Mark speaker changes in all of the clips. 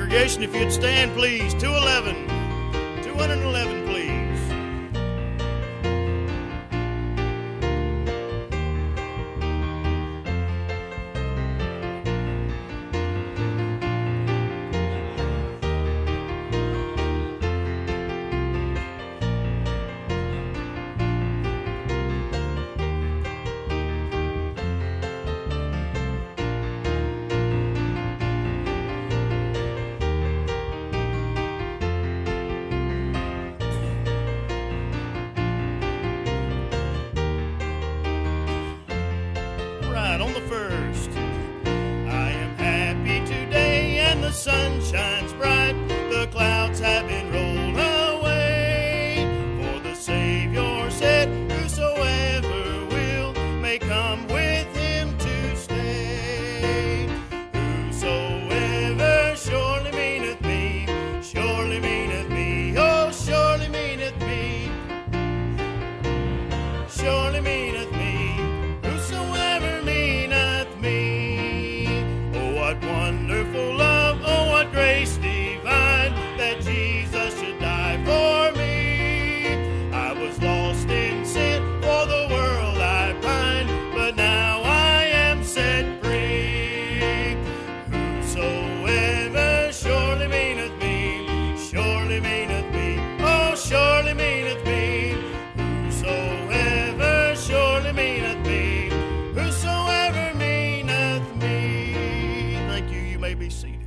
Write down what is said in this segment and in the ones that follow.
Speaker 1: Congregation, if you'd stand, please. 211. 211, please. On the first, I am happy today and the sun shines bright. The clouds have been rolled away. For the Savior said, whosoever will may come with him to stay. Whosoever surely meaneth me, surely meaneth me, oh surely meaneth me, surely meaneth me. Wonderful love, oh what grace divine, that Jesus should die for me. I was lost in sin, for the world I pined, but now I am set free. Whosoever surely meaneth me, surely meaneth me, oh surely meaneth me. Whosoever surely meaneth me, whosoever meaneth me. Thank you. You may be seated.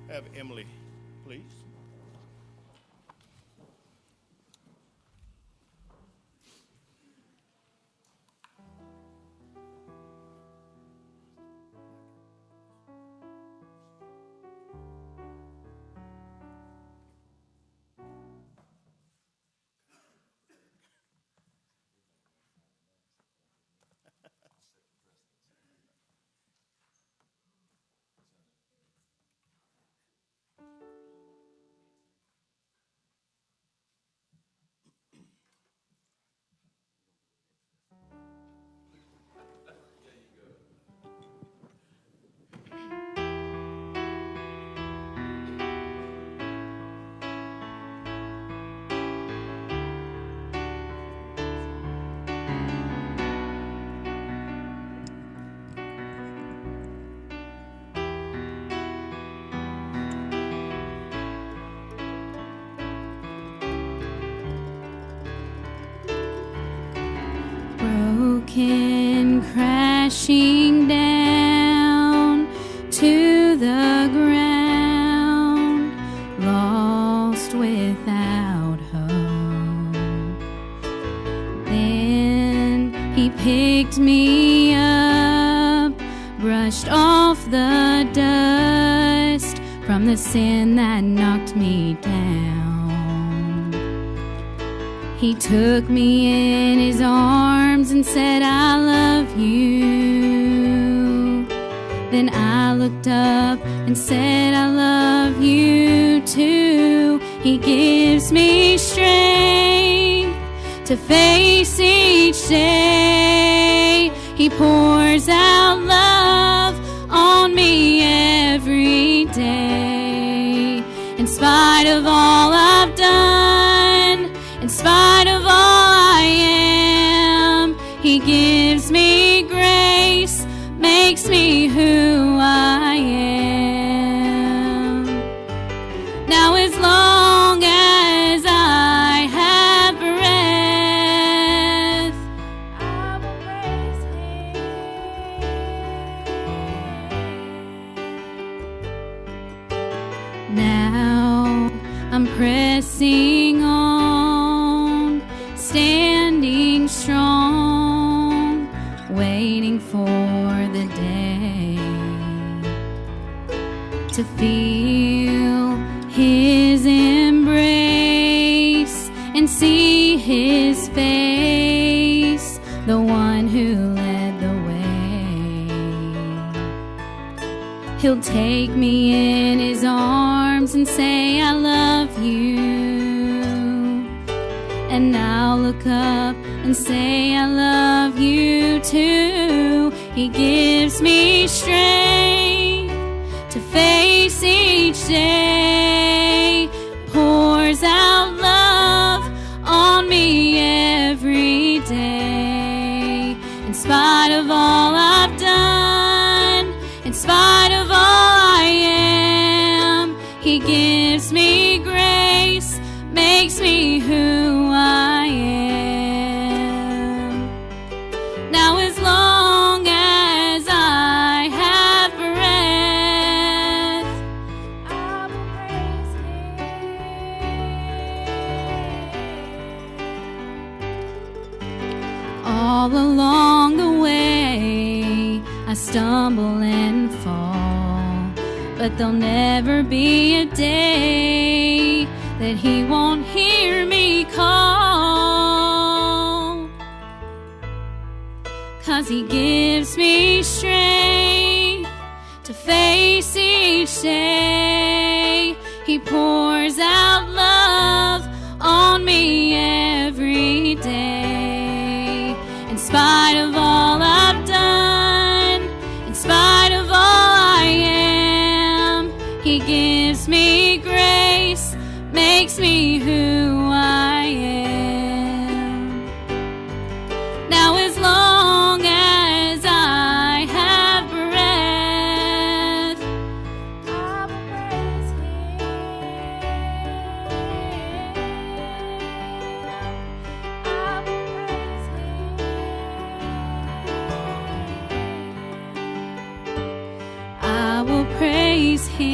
Speaker 1: Have Emily, please.
Speaker 2: Broken, crashing down to the ground, lost without hope. Then he picked me up, brushed off the dust from the sin that knocked me down. He took me in his arms and said, I love you. Then I looked up and said, I love you too. He gives me strength to face each day. He pours out love on me every day. In spite of all I've done, in spite of all I am, he gives me grace, makes me who I am. Now as long as I have breath, I will praise him. Now I'm pressing on, standing strong, waiting for the day to feel his embrace and see his face, the one who led the way. He'll take me in his arms and say, I love you. And I'll look up and say, I love you too. He gives me strength to face face each day, pours out love on me every day. In spite of all I've done, in spite of all I am, He gives me grace, makes me who I am. Now as long as I have breath, I will praise Him. All along the way, I stumble and fall, but there'll never be a day that He won't hear me call. 'Cause He gives me strength to face each day. He pours out love on me every day. In spite of all I've done, in spite of all I am, He gives me grace, makes me who I am. Now as long as I have breath, I will praise Him. I will praise Him. I will praise Him.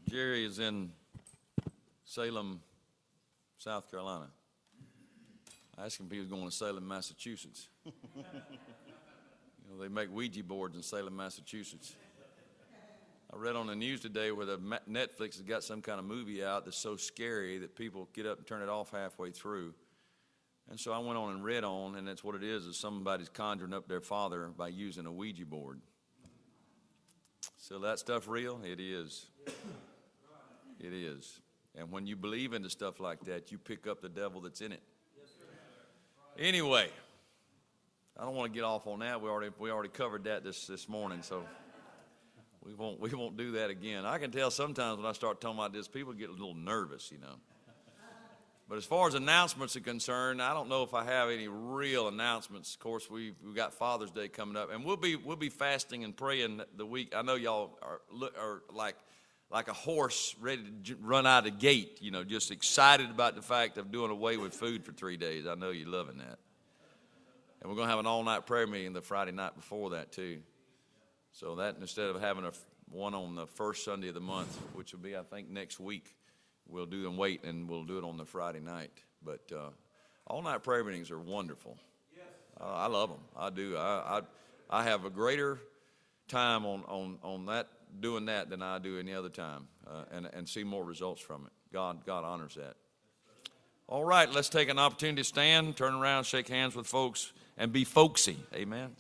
Speaker 3: Jerry is in Salem, South Carolina. I asked him if he was going to Salem, Massachusetts. They make Ouija boards in Salem, Massachusetts. I read on the news today where Netflix has got some kind of movie out that's so scary that people get up and turn it off halfway through. And so I went on and read on, and that's what it is somebody's conjuring up their father by using a Ouija board. So that stuff real? It is. It is. And when you believe into stuff like that, you pick up the devil that's in it. Anyway, I don't want to get off on that. We already covered that this morning, so we won't do that again. I can tell sometimes when I start talking about this, people get a little nervous, But as far as announcements are concerned, I don't know if I have any real announcements. Of course, we've got Father's Day coming up, and we'll be fasting and praying the week. I know y'all are like a horse ready to run out of the gate, just excited about the fact of doing away with food for 3 days. I know you're loving that. And we're going to have an all-night prayer meeting the Friday night before that, too. So that instead of having one on the first Sunday of the month, which will be, I think, next week, we'll do them wait, and we'll do it on the Friday night. But all-night prayer meetings are wonderful. I love them. I do. I have a greater time on that, doing that than I do any other time, and see more results from it. God honors that. All right, let's take an opportunity to stand, turn around, shake hands with folks, and be folksy. Amen.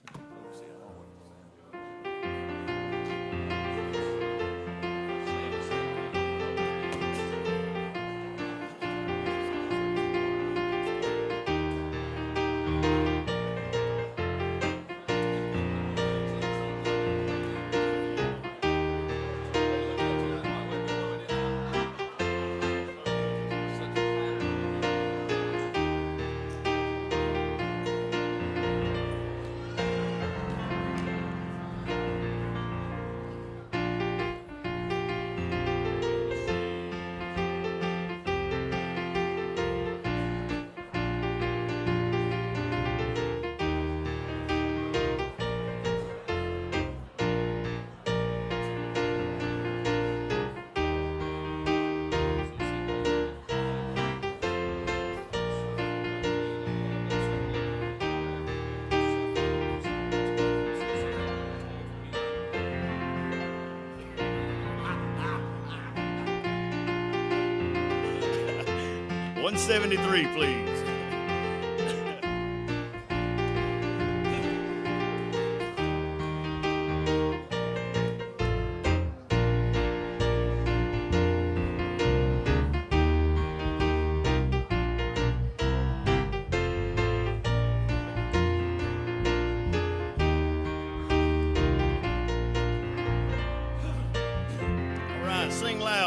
Speaker 1: 173, please.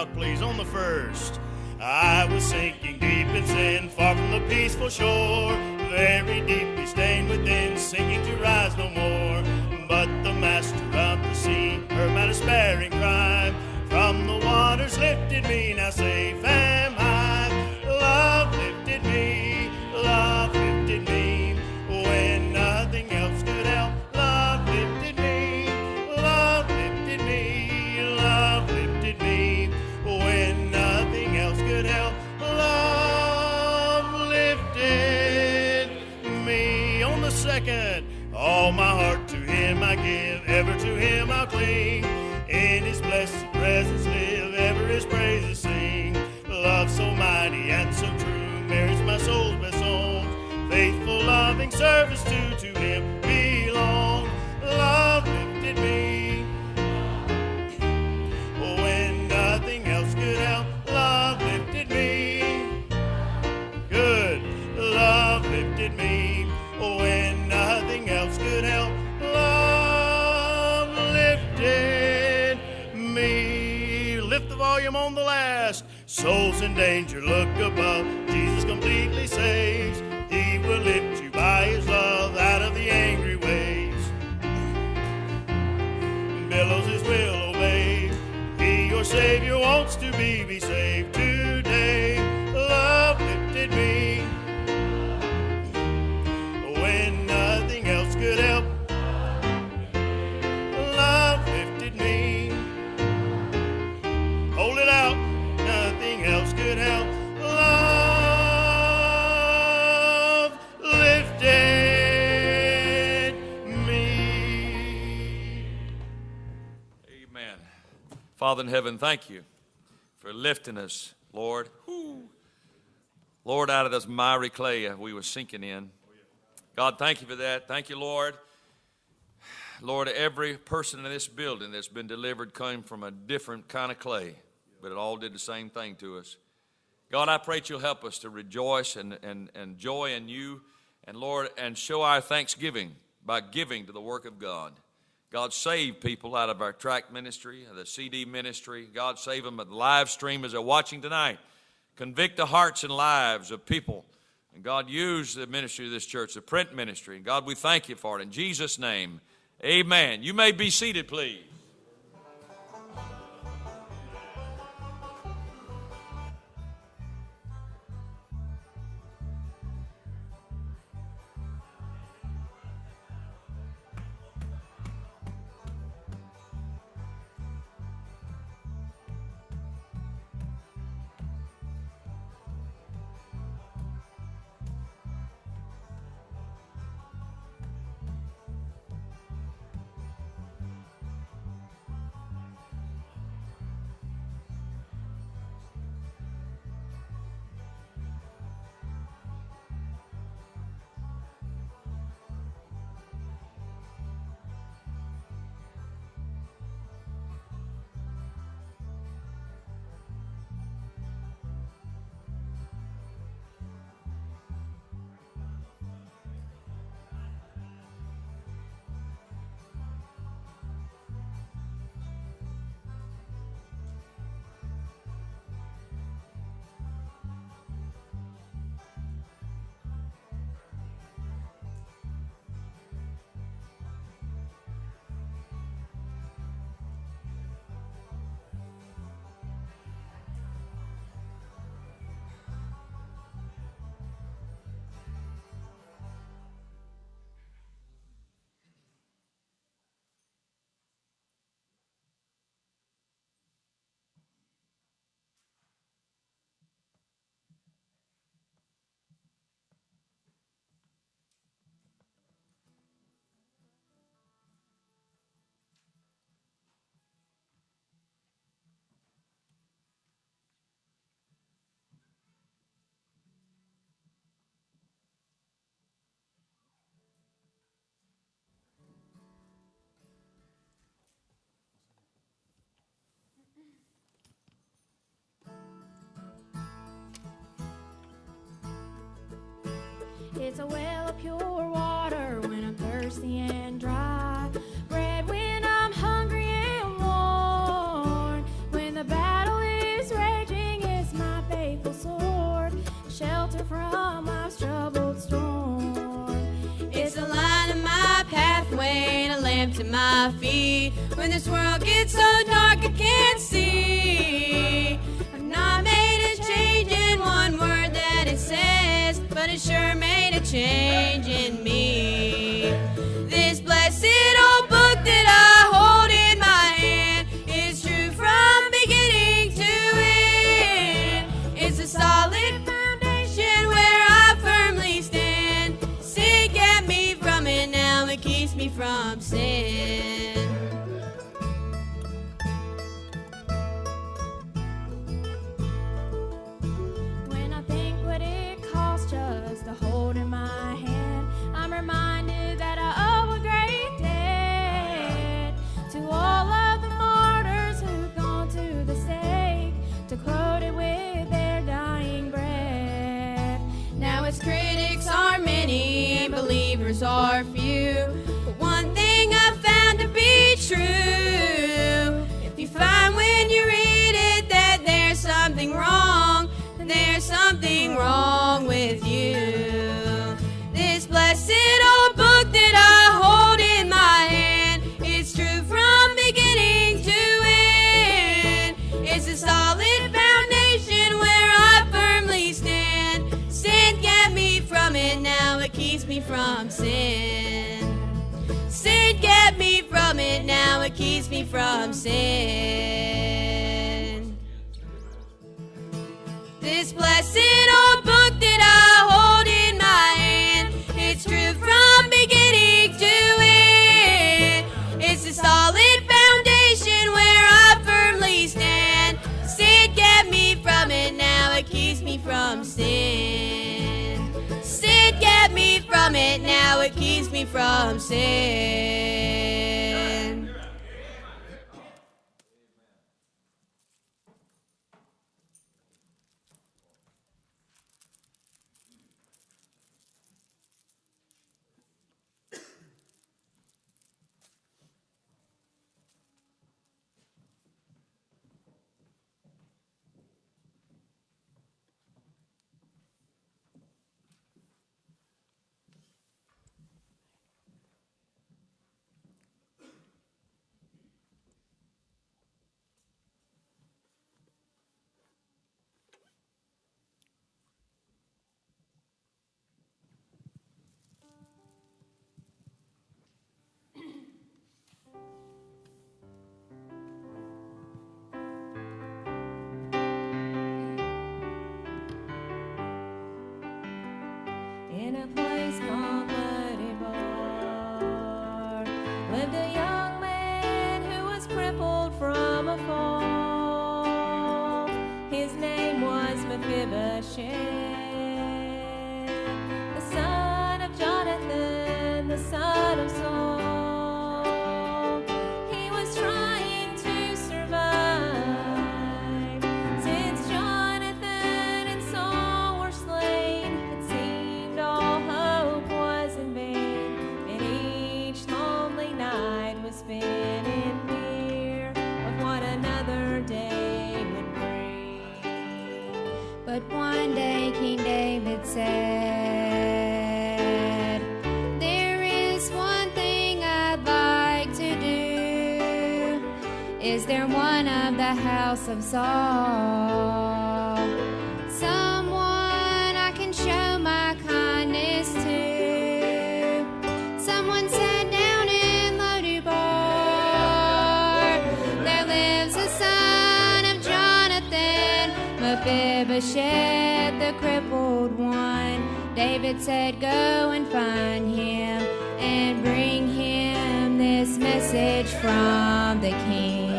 Speaker 1: out, please, on the first. I was sinking deep in sin, far from the peaceful shore, very deeply stained within, sinking to rise no more. But the master of the sea heard my despairing cry, from the waters lifted me, now safe am I. Love lifted me, love lifted me, when nothing else could help. Love lifted me, love lifted me, love lifted me, when nothing else could help. Love lifted me. On the second, all my heart to him I give, ever to him I'll cling. In his blessed presence live, ever his praises sing. Love so mighty and so true, marries my soul's best song. Faithful, loving service to him belong. Love lifted me, when nothing else could help. Love lifted me, good. Love lifted me, when nothing else could help. Love lifted me. Lift the volume on the last. Souls in danger, look above. Jesus completely saves. He will lift you by his love out of the angry waves. Billows his will obey. He, your Savior, wants to be saved today. Love lifted me, when nothing else could help. Love lifted me. Hold it out, nothing else could help. Love lifted me.
Speaker 3: Amen. Father in heaven, thank you for lifting us, Lord. Whew. Lord, out of this miry clay we were sinking in. God, thank you for that. Thank you, Lord. Lord, every person in this building that's been delivered came from a different kind of clay, but it all did the same thing to us. God, I pray that you'll help us to rejoice and joy in you, and Lord, and show our thanksgiving by giving to the work of God. God, save people out of our tract ministry, the CD ministry. God, save them at the live stream as they're watching tonight. Convict the hearts and lives of people. And God, use the ministry of this church, the print ministry. And God, we thank you for it. In Jesus' name, amen. You may be seated, please.
Speaker 4: It's a well of pure water when I'm thirsty and dry. Bread when I'm hungry and worn. When the battle is
Speaker 5: to my feet. When this world gets so dark I can't see, I've not made a change in one word that it says, but it sure made a change in me. This blessed old book that I hold in my hand is true from beginning to end. It's a solid foundation where I firmly stand. Sin kept me from it, now it keeps me from sin.
Speaker 4: When I think what it cost just to hold in my hand, I'm reminded that I owe a great debt to all of the martyrs who've gone to the stake to quote it with their dying breath.
Speaker 5: Now its critics are many and believers are few, but one thing I've found to be true: if you find when you read it that there's something wrong, then there's something wrong with you. This blessed old book that I hold in my hand, it's true from beginning to end. It's a solid foundation where I firmly stand. Sin kept me from it, now it keeps me from sin. Sin kept me from it, now it keeps me from sin. This blessed old book that I hold in my hand, it's true from beginning to end. It's a solid foundation where I firmly stand. Sin kept me from it, now it keeps me from sin. Sin kept me from it, now it keeps me from sin.
Speaker 6: In a place called Bloody Bar lived a young man who was crippled from a fall. His name was Mephibosheth, the son of Jonathan, the son of Saul. He was trying to survive since Jonathan and Saul were slain. It seemed all hope was in vain, and each lonely night was spent in fear of what another day would bring.
Speaker 4: But one day King David said, there is one thing I'd like to do. Is there one of the house of Saul, someone I can show my kindness to? Someone said, down in Lo-debar there lives a son of Jonathan, Mephibosheth, the crippled one. David said, go and find him and bring him this message from the king.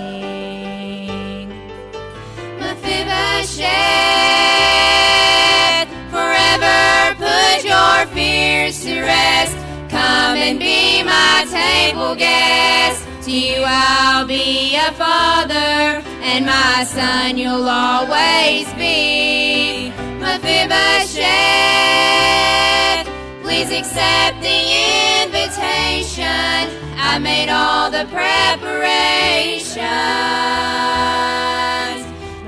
Speaker 4: Mephibosheth, forever put your fears to rest. Come and be my table guest. To you I'll be a father, and my son you'll always be. Mephibosheth, please accept the invitation. I made all the preparations.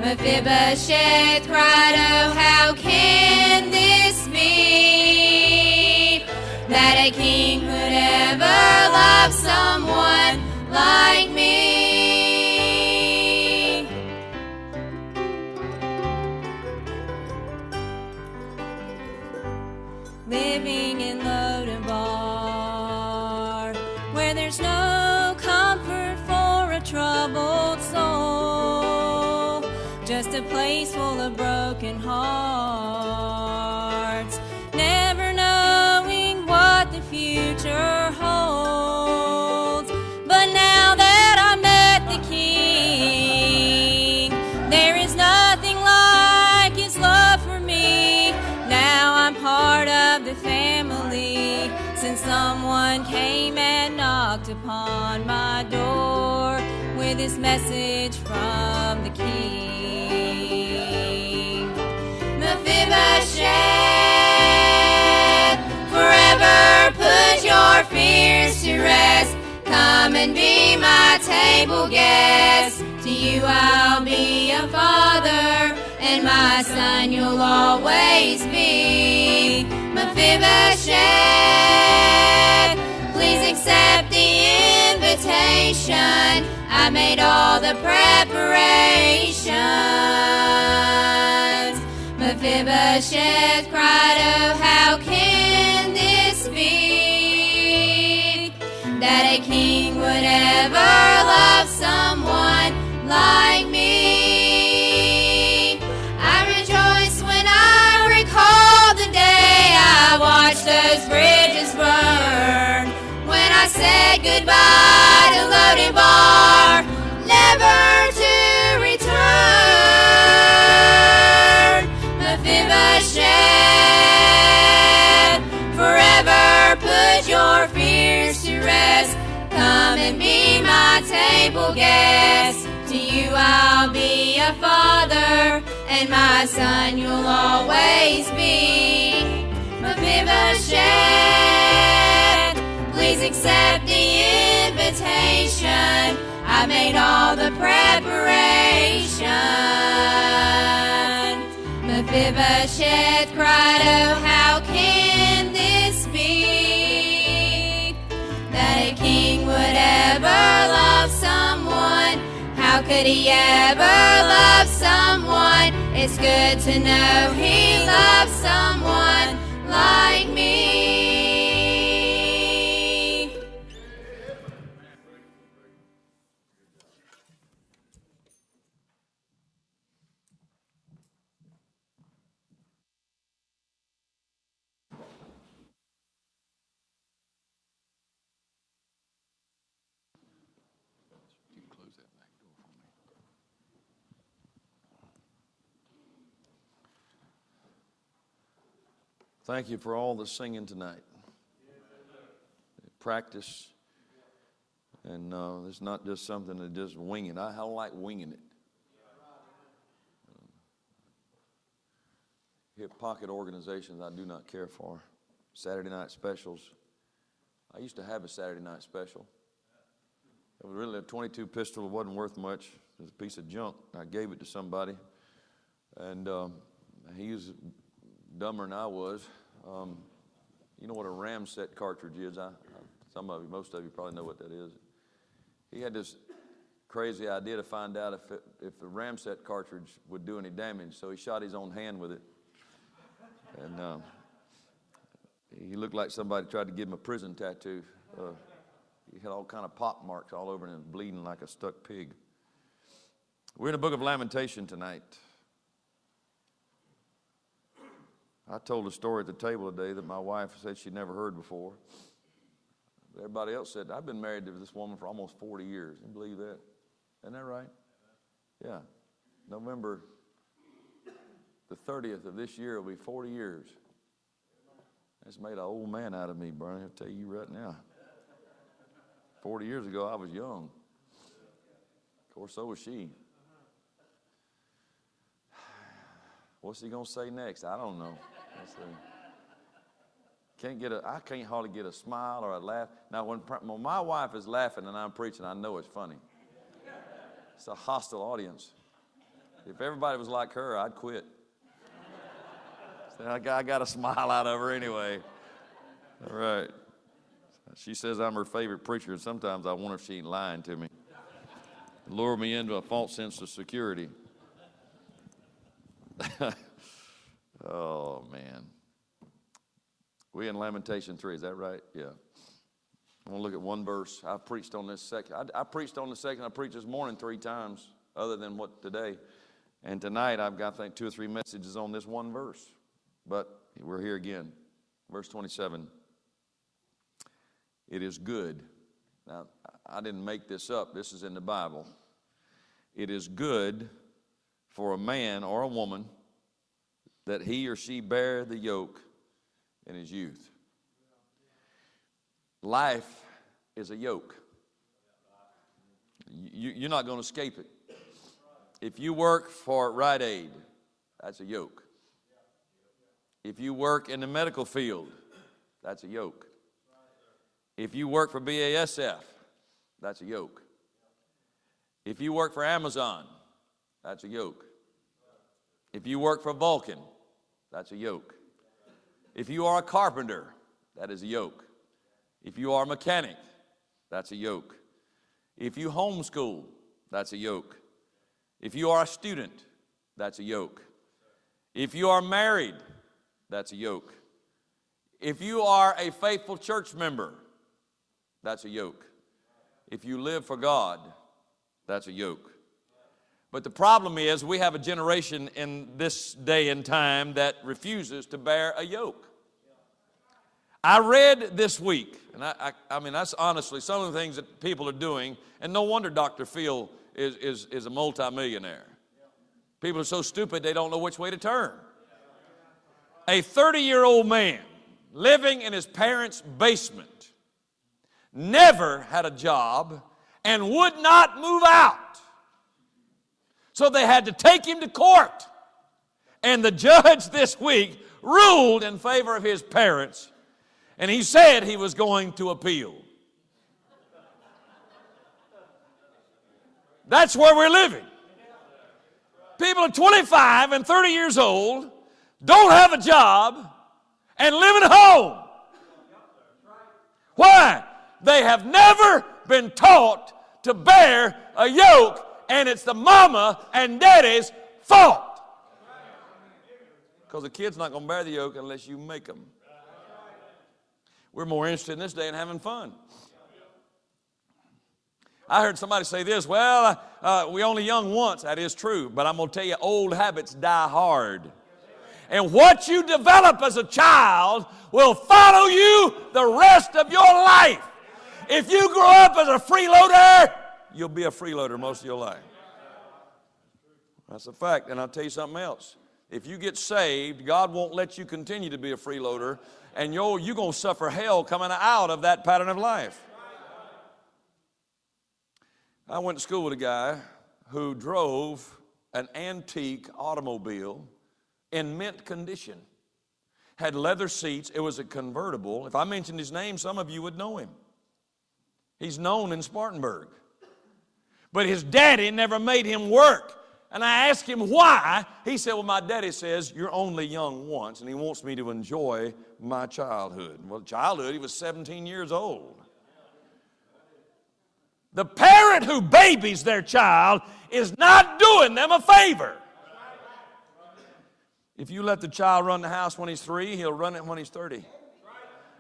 Speaker 4: Mephibosheth cried, oh, how can this be, that a king would ever love someone
Speaker 6: living in Lodabar, where there's no comfort for a troubled soul, just a place full of broken hearts, never knowing what the future holds. But now that I met the King, there is nothing like his love for me. Now I'm part of the family, since someone came and knocked upon my door with this message from the King. Mephibosheth, forever put your fears to rest. Come and be my table guest. To you I'll be a father, and my son you'll always be. Mephibosheth, please accept the invitation. I made all the preparations. Mephibosheth cried, oh, how can this be, that a king would ever love someone like me? I rejoice when I recall the day I watched those bridges burn, when I said goodbye to Lodabar, never to return. Mephibosheth, forever put your fears to rest. Come and be my table guest. To you I'll be a father, and my son you'll always be. Mephibosheth, please accept the invitation. I made all the preparation. Mephibosheth cried, oh, how can this be, that a king would ever love someone? How could he ever love someone? It's good to know he loves someone like me.
Speaker 3: Thank you for all the singing tonight. Practice, and it's not just something that just winging. I don't like winging it. Hip pocket organizations I do not care for. Saturday night specials. I used to have a Saturday night special. It was really a 22 pistol. It wasn't worth much. It was a piece of junk. I gave it to somebody, and he was dumber than I was. You know what a Ramset cartridge is? Most of you probably know what that is. He had this crazy idea to find out if the Ramset cartridge would do any damage, so he shot his own hand with it. And he looked like somebody tried to give him a prison tattoo. He had all kind of pop marks all over him and bleeding like a stuck pig. We're in the book of Lamentation tonight. I told a story at the table today that my wife said she'd never heard before. Everybody else said, I've been married to this woman for almost 40 years. You believe that? Isn't that right? Yeah. November the 30th of this year will be 40 years. That's made an old man out of me, Brian. I'll tell you right now. 40 years ago, I was young. Of course, so was she. What's he going to say next? I don't know. I can't hardly get a smile or a laugh. Now, when my wife is laughing and I'm preaching, I know it's funny. It's a hostile audience. If everybody was like her, I'd quit. I got a smile out of her anyway. All right. She says I'm her favorite preacher, and sometimes I wonder if she ain't lying to me. Lure me into a false sense of security. Oh, man. We in Lamentation 3, is that right? Yeah. I want to look at one verse. I preached on this section. I preached on the section. I preached this morning 3 times, other than what today. And tonight I've got, I think, 2 or 3 messages on this one verse. But we're here again. Verse 27. It is good. Now, I didn't make this up. This is in the Bible. It is good for a man or a woman that he or she bear the yoke in his youth. Life is a yoke. You're not going to escape it. If you work for Rite Aid, that's a yoke. If you work in the medical field, that's a yoke. If you work for BASF, that's a yoke. If you work for Amazon, that's a yoke. If you work for Vulcan, that's a yoke. If you are a carpenter, that is a yoke. If you are a mechanic, that's a yoke. If you homeschool, that's a yoke. If you are a student, that's a yoke. If you are married, that's a yoke. If you are a faithful church member, that's a yoke. If you live for God, that's a yoke. But the problem is we have a generation in this day and time that refuses to bear a yoke. I read this week, and I mean, that's honestly some of the things that people are doing, and no wonder Dr. Phil is a multimillionaire. People are so stupid they don't know which way to turn. A 30-year-old man living in his parents' basement, never had a job, and would not move out. So they had to take him to court. And the judge this week ruled in favor of his parents, and he said he was going to appeal. That's where we're living. People are 25 and 30 years old, don't have a job, and live at home. Why? They have never been taught to bear a yoke, and it's the mama and daddy's fault. Because the kid's not going to bear the yoke unless you make them. We're more interested in this day in having fun. I heard somebody say this, well, we only young once. That is true, but I'm going to tell you, old habits die hard. And what you develop as a child will follow you the rest of your life. If you grow up as a freeloader, you'll be a freeloader most of your life. That's a fact. And I'll tell you something else. If you get saved, God won't let you continue to be a freeloader, and you're going to suffer hell coming out of that pattern of life. I went to school with a guy who drove an antique automobile in mint condition. Had leather seats. It was a convertible. If I mentioned his name, some of you would know him. He's known in Spartanburg. But his daddy never made him work. And I asked him why. He said, well, my daddy says you're only young once, and he wants me to enjoy my childhood. Well, childhood, he was 17 years old. The parent who babies their child is not doing them a favor. If you let the child run the house when he's 3, he'll run it when he's 30.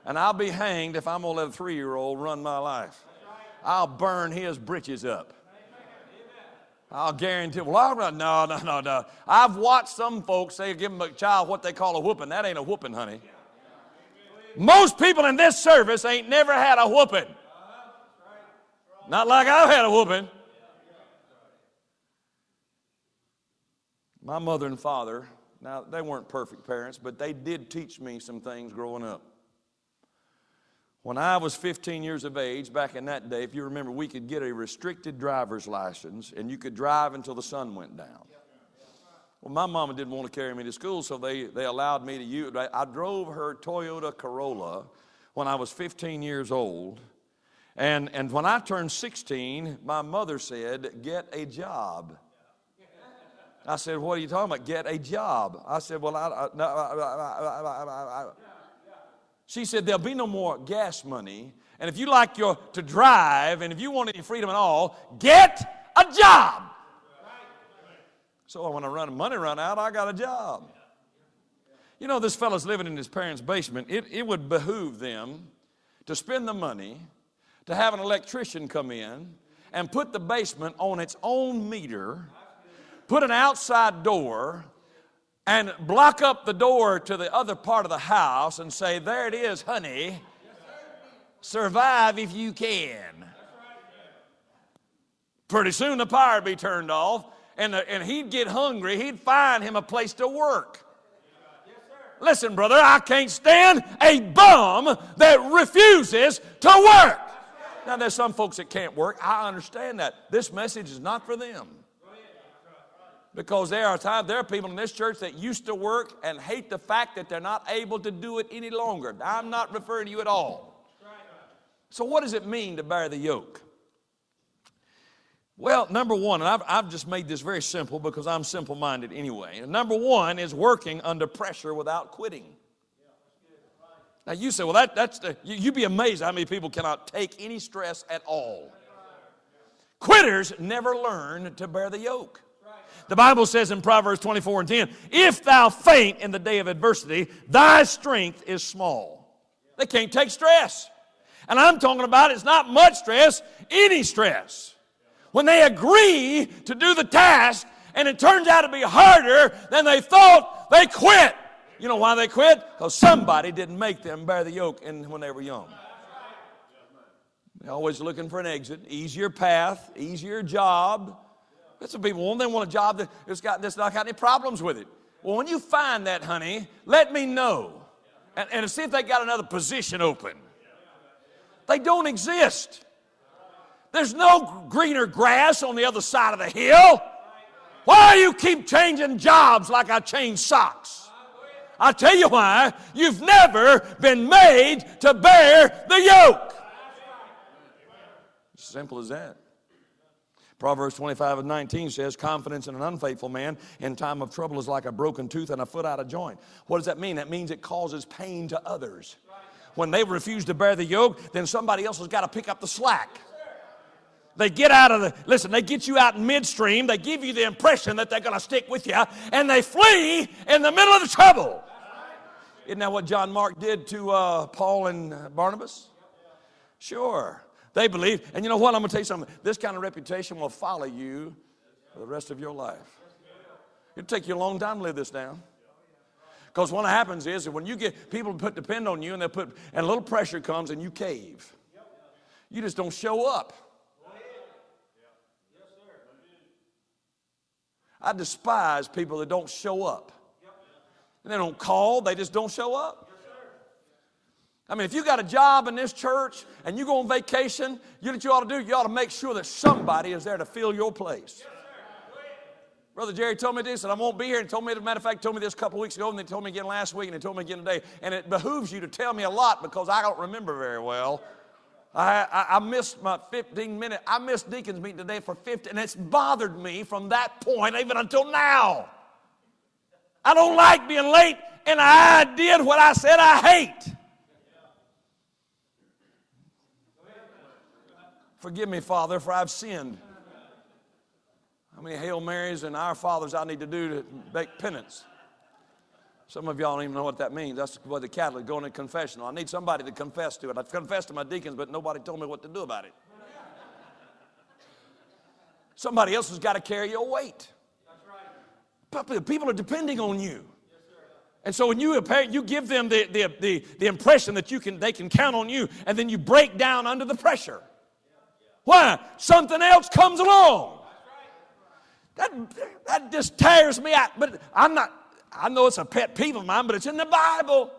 Speaker 3: And I'll be hanged if I'm going to let a 3-year-old run my life. I'll burn his britches up. I'll guarantee. Well, no. I've watched some folks say give them a child what they call a whooping. That ain't a whooping, honey. Most people in this service ain't never had a whooping. Not like I've had a whooping. My mother and father, now they weren't perfect parents, but they did teach me some things growing up. When I was 15 years of age, back in that day, if you remember, we could get a restricted driver's license, and you could drive until the sun went down. Well, my mama didn't want to carry me to school, so they allowed me to use it. I drove her Toyota Corolla when I was 15 years old, and when I turned 16, my mother said, get a job. I said, what are you talking about? Get a job. I said, well, she said, there'll be no more gas money. And if you like to drive, and if you want any freedom at all, get a job. So when money run out, I got a job. You know, this fellow's living in his parents' basement. It would behoove them to spend the money to have an electrician come in and put the basement on its own meter, put an outside door, and block up the door to the other part of the house and say, there it is, honey. Survive if you can. Pretty soon the power would be turned off, and he'd get hungry. He'd find him a place to work. Listen, brother, I can't stand a bum that refuses to work. Now, there's some folks that can't work. I understand that. This message is not for them. Because there are people in this church that used to work and hate the fact that they're not able to do it any longer. I'm not referring to you at all. So what does it mean to bear the yoke? Well, number one, and I've just made this very simple because I'm simple-minded anyway. And number one is working under pressure without quitting. Now you say, well, you'd be amazed how many people cannot take any stress at all. Quitters never learn to bear the yoke. The Bible says in Proverbs 24:10, if thou faint in the day of adversity, thy strength is small. They can't take stress. And I'm talking about it's not much stress, any stress. When they agree to do the task and it turns out to be harder than they thought, they quit. You know why they quit? Because somebody didn't make them bear the yoke when they were young. They're always looking for an exit, easier path, easier job. That's what people want. They want a job that's not got any problems with it. Well, when you find that, honey, let me know. And see if they got another position open. They don't exist. There's no greener grass on the other side of the hill. Why do you keep changing jobs like I change socks? I'll tell you why. You've never been made to bear the yoke. Simple as that. Proverbs 25:19 says, confidence in an unfaithful man in time of trouble is like a broken tooth and a foot out of joint. What does that mean? That means it causes pain to others. When they refuse to bear the yoke, then somebody else has got to pick up the slack. They get they get you out in midstream, they give you the impression that they're going to stick with you, and they flee in the middle of the trouble. Isn't that what John Mark did to Paul and Barnabas? Sure. They believe, and you know what, I'm going to tell you something. This kind of reputation will follow you for the rest of your life. It'll take you a long time to live this down. Because what happens is that when you get people depend on you and a little pressure comes and you cave. You just don't show up. I despise people that don't show up. And they don't call, they just don't show up. I mean, if you got a job in this church and you go on vacation, you know what you ought to do? You ought to make sure that somebody is there to fill your place. Brother Jerry told me this, and I won't be here. And told me, as a matter of fact, told me this a couple of weeks ago, and they told me again last week, and they told me again today. And it behooves you to tell me a lot because I don't remember very well. I missed my 15-minute. I missed deacons meeting today for 15, and it's bothered me from that point even until now. I don't like being late, and I did what I said I hate. Forgive me, Father, for I've sinned. How many Hail Marys and Our Fathers I need to do to make penance? Some of y'all don't even know what that means. That's what the Catholic going to confessional. I need somebody to confess to it. I've confessed to my deacons, but nobody told me what to do about it. Somebody else has got to carry your weight. People are depending on you. And so when you give them the impression that they can count on you, and then you break down under the pressure. Why? Something else comes along. That just tears me out. But I know it's a pet peeve of mine, but it's in the Bible.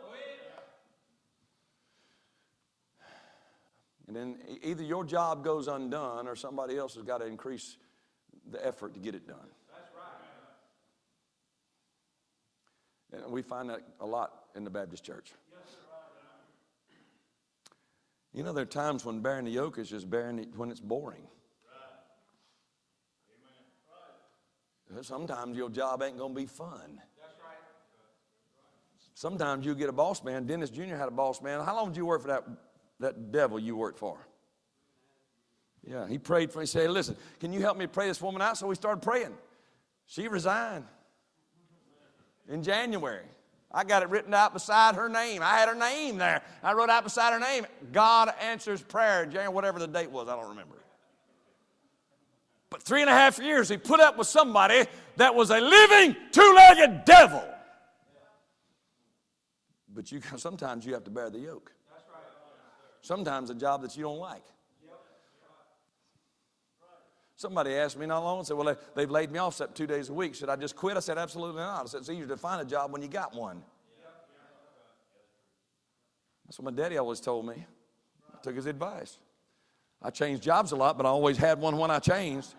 Speaker 3: And then either your job goes undone or somebody else has got to increase the effort to get it done. And we find that a lot in the Baptist church. You know, there are times when bearing the yoke is just bearing it when it's boring. Sometimes your job ain't going to be fun. Sometimes you get a boss man. Dennis Jr. had a boss man. How long did you work for that devil you worked for? Yeah, he prayed for me. He said, hey, listen, can you help me pray this woman out? So we started praying. She resigned in January. I got it written out beside her name. I had her name there. I wrote out beside her name, God answers prayer, January, whatever the date was, I don't remember. But 3.5 years, he put up with somebody that was a living, two-legged devil. But sometimes you have to bear the yoke. Sometimes a job that you don't like. Somebody asked me not long and said, well, they've laid me off 2 days a week. Should I just quit? I said, absolutely not. I said, it's easier to find a job when you got one. That's what my daddy always told me. I took his advice. I changed jobs a lot, but I always had one when I changed.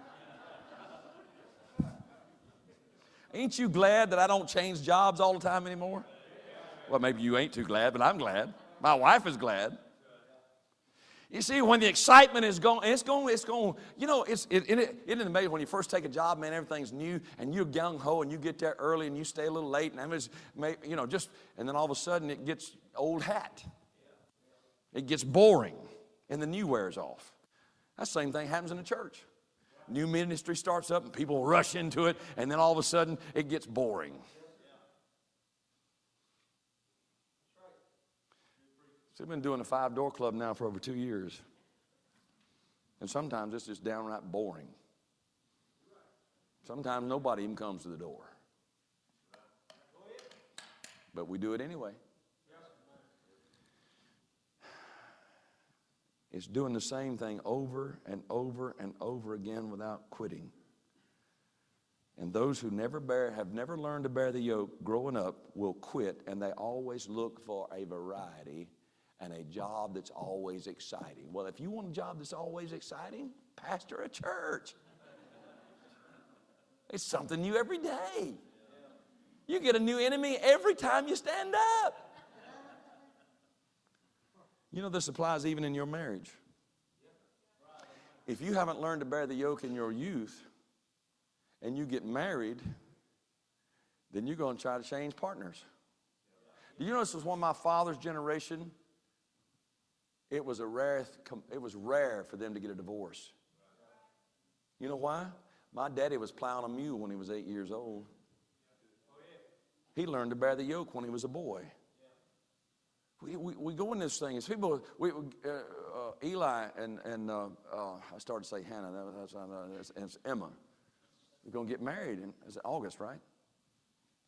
Speaker 3: Ain't you glad that I don't change jobs all the time anymore? Well, maybe you ain't too glad, but I'm glad. My wife is glad. You see, when the excitement is gone, it's going, you know, isn't it amazing when you first take a job, man, everything's new, and you're gung-ho, and you get there early, and you stay a little late, and and then all of a sudden it gets old hat. It gets boring, and the new wears off. That same thing happens in the church. New ministry starts up, and people rush into it, and then all of a sudden it gets boring. So we've been doing a 5-door club now for over 2 years. And sometimes it's just downright boring. Sometimes nobody even comes to the door. But we do it anyway. It's doing the same thing over and over and over again without quitting. And those who have never learned to bear the yoke growing up will quit, and they always look for a variety and a job that's always exciting. Well, if you want a job that's always exciting, pastor a church. It's something new every day. You get a new enemy every time you stand up. You know, this applies even in your marriage. If you haven't learned to bear the yoke in your youth and you get married, then you're going to try to change partners. Do you know this was one of my father's generation? It was rare for them to get a divorce. You know why? My daddy was plowing a mule when he was 8 years old. He learned to bear the yoke when he was a boy. We go in this thing. As people, Eli and I started to say Hannah. It's Emma. We're going to get married in August, right?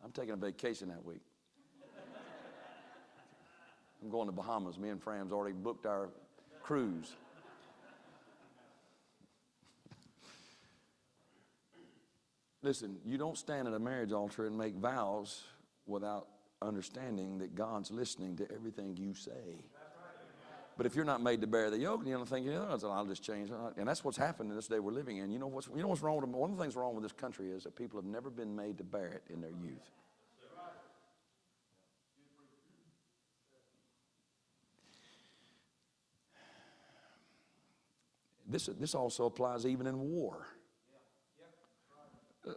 Speaker 3: I'm taking a vacation that week. I'm going to Bahamas. Me and Fram's already booked our cruise. Listen, you don't stand at a marriage altar and make vows without understanding that God's listening to everything you say. But if you're not made to bear the yoke, you don't think, I'll just change. And that's what's happened in this day we're living in. You know what's wrong with them? One of the things wrong with this country is that people have never been made to bear it in their youth. This also applies even in war.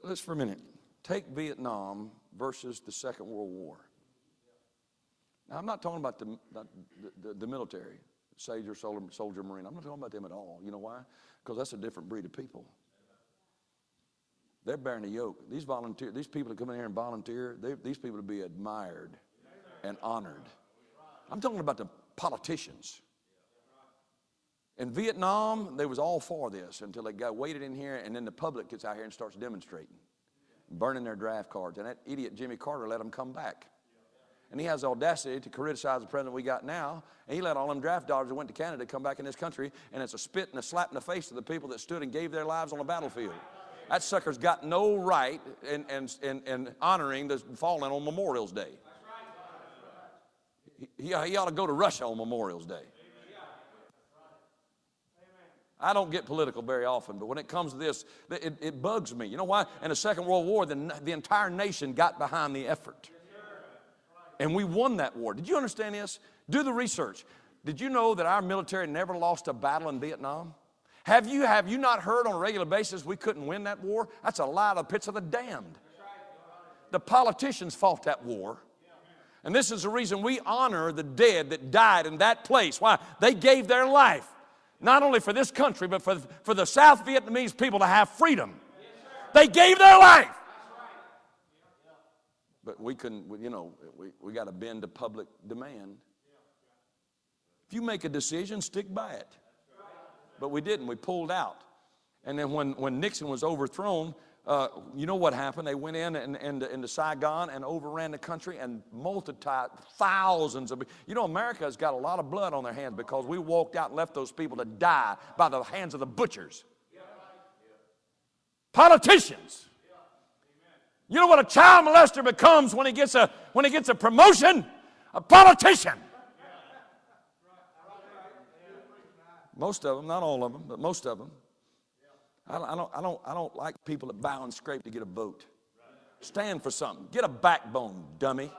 Speaker 3: Let's for a minute. Take Vietnam versus the Second World War. Now, I'm not talking about the military, soldier, Marine. I'm not talking about them at all. You know why? Because that's a different breed of people. They're bearing the yoke. These people that come in here and volunteer, these people to be admired and honored. I'm talking about the politicians. In Vietnam, they was all for this until they got weighted in here, and then the public gets out here and starts demonstrating, burning their draft cards. And that idiot Jimmy Carter let them come back. And he has the audacity to criticize the president we got now, and he let all them draft dodgers that went to Canada come back in this country, and it's a spit and a slap in the face to the people that stood and gave their lives on the battlefield. That sucker's got no right in honoring the fallen on Memorial's Day. He ought to go to Russia on Memorial's Day. I don't get political very often, but when it comes to this, it bugs me. You know why? In the Second World War, the entire nation got behind the effort. And we won that war. Did you understand this? Do the research. Did you know that our military never lost a battle in Vietnam? Have you not heard on a regular basis we couldn't win that war? That's a lie of the pits of the damned. The politicians fought that war. And this is the reason we honor the dead that died in that place. Why? They gave their life. Not only for this country, but for the South Vietnamese people to have freedom. They gave their life. But we couldn't, we got to bend to public demand. If you make a decision, stick by it. But we didn't. We pulled out. And then when Nixon was overthrown, you know what happened? They went in into Saigon and overran the country and multiplied thousands of. America's got a lot of blood on their hands because we walked out and left those people to die by the hands of the butchers. Politicians. You know what a child molester becomes when he gets a promotion? A politician. Most of them, not all of them, but most of them. I don't like people that bow and scrape to get a vote. Stand for something. Get a backbone, dummy.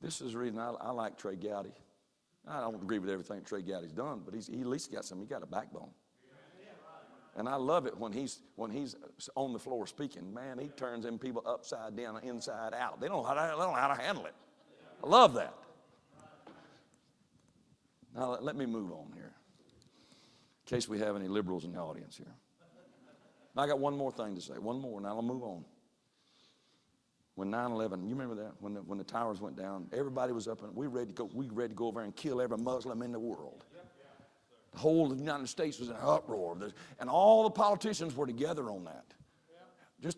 Speaker 3: This is the reason I like Trey Gowdy. I don't agree with everything Trey Gowdy's done, but he at least got something. He got a backbone. And I love it when he's on the floor speaking. Man, he turns them people upside down, inside out. They don't know how to handle it. I love that. Now let me move on here, in case we have any liberals in the audience here. Now, I got one more thing to say. One more, and I'll move on. When 9/11, you remember that? When the towers went down, everybody was up and we ready to go over and kill every Muslim in the world. The whole of the United States was in an uproar, and all the politicians were together on that.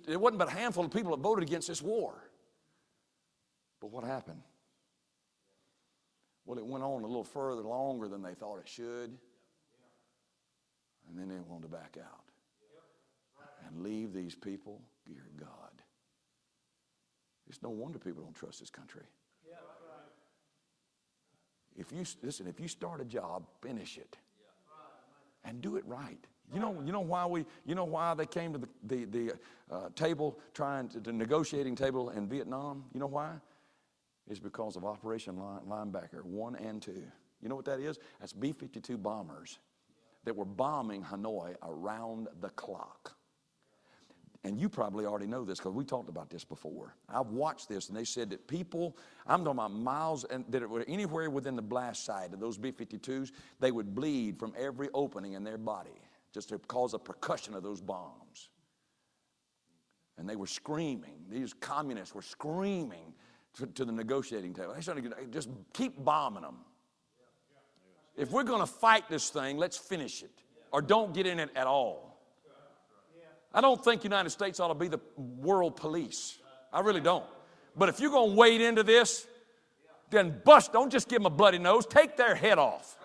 Speaker 3: It wasn't but a handful of people that voted against this war. But what happened? Well, it went on a little further longer than they thought it should. And then they wanted to back out and leave these people, dear God. It's no wonder people don't trust this country. If you start a job, finish it. And do it right. You know why they came to the table, the negotiating table in Vietnam? You know why? It's because of Operation Linebacker 1 and 2. You know what that is? That's B-52 bombers that were bombing Hanoi around the clock. And you probably already know this because we talked about this before. I've watched this, and they said that people, I'm talking about miles, and that were anywhere within the blast site of those B-52s, they would bleed from every opening in their body just to cause a percussion of those bombs. And they were screaming. These communists were screaming to the negotiating table. They started just keep bombing them. If we're going to fight this thing, let's finish it, or don't get in it at all. I don't think the United States ought to be the world police. I really don't. But if you're going to wade into this, then don't just give them a bloody nose. Take their head off.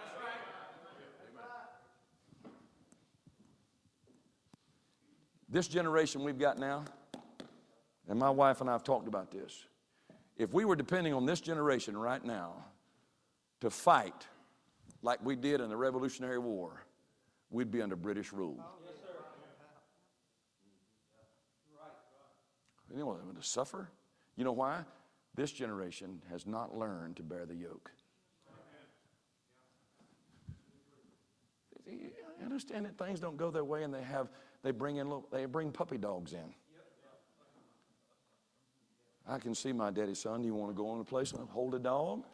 Speaker 3: This generation we've got now, and my wife and I have talked about this. If we were depending on this generation right now to fight like we did in the Revolutionary War, we'd be under British rule. You know what, to suffer? You know why? This generation has not learned to bear the yoke. You understand that things don't go their way, and they bring puppy dogs in. I can see my daddy's son. You want to go on a place and hold a dog?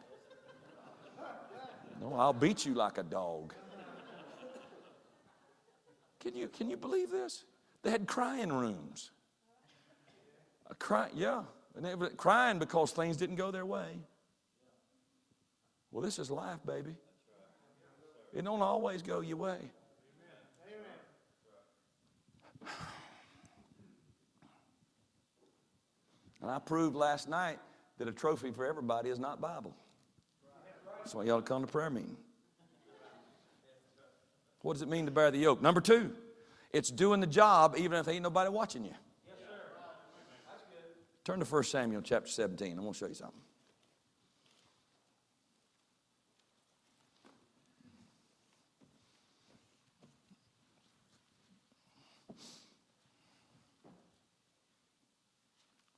Speaker 3: No, I'll beat you like a dog. Can you believe this? They had crying rooms. And they were crying because things didn't go their way. Well, this is life, baby. It don't always go your way. And I proved last night that a trophy for everybody is not Bible. That's why you ought to come to prayer meeting. What does it mean to bear the yoke? Number 2, it's doing the job even if ain't nobody watching you. Turn to 1 Samuel chapter 17. I'm going to show you something.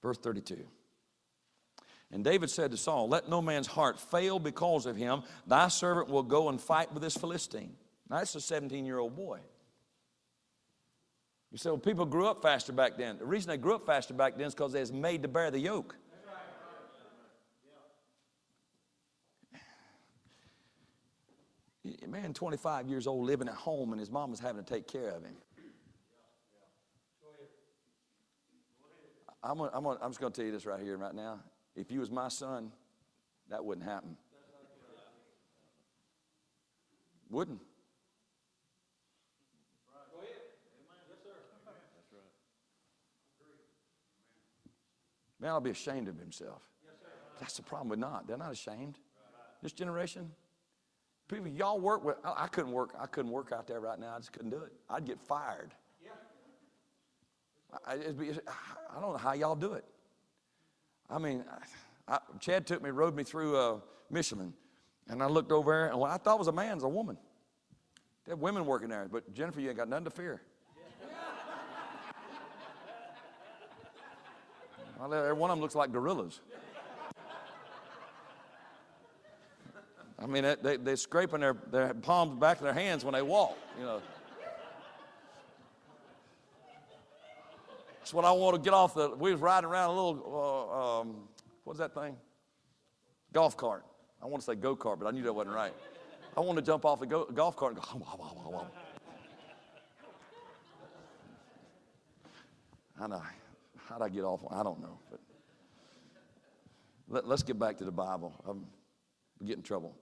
Speaker 3: Verse 32. And David said to Saul, let no man's heart fail because of him. Thy servant will go and fight with this Philistine. Now, that's a 17-year-old boy. You say, well, people grew up faster back then. The reason they grew up faster back then is because they was made to bear the yoke. Man, 25 years old, living at home, and his mom was having to take care of him. I'm just going to tell you this right here, right now. If you was my son, that wouldn't happen. Wouldn't.
Speaker 7: Go ahead. Yes, sir.
Speaker 3: That's right. Man, I'll be ashamed of himself.
Speaker 7: Yes, sir.
Speaker 3: That's the problem with not. They're not ashamed. This generation, people, y'all work with. I couldn't work out there right now. I just couldn't do it. I'd get fired. I don't know how y'all do it. I mean, Chad took me, rode me through Michelin, and I looked over there, and what I thought was a man was a woman. They had women working there, but Jennifer, you ain't got nothing to fear. Well, every one of them looks like gorillas. I mean, they're scraping their palms back of their hands when they walk, you know. That's what I want to get off we was riding around a little, what's that thing? Golf cart. I want to say go-kart, but I knew that wasn't right. I want to jump off the golf cart and go, wah, wah, wah, wah. I know. How'd I get off? I don't know. But let's get back to the Bible. I'm getting in trouble.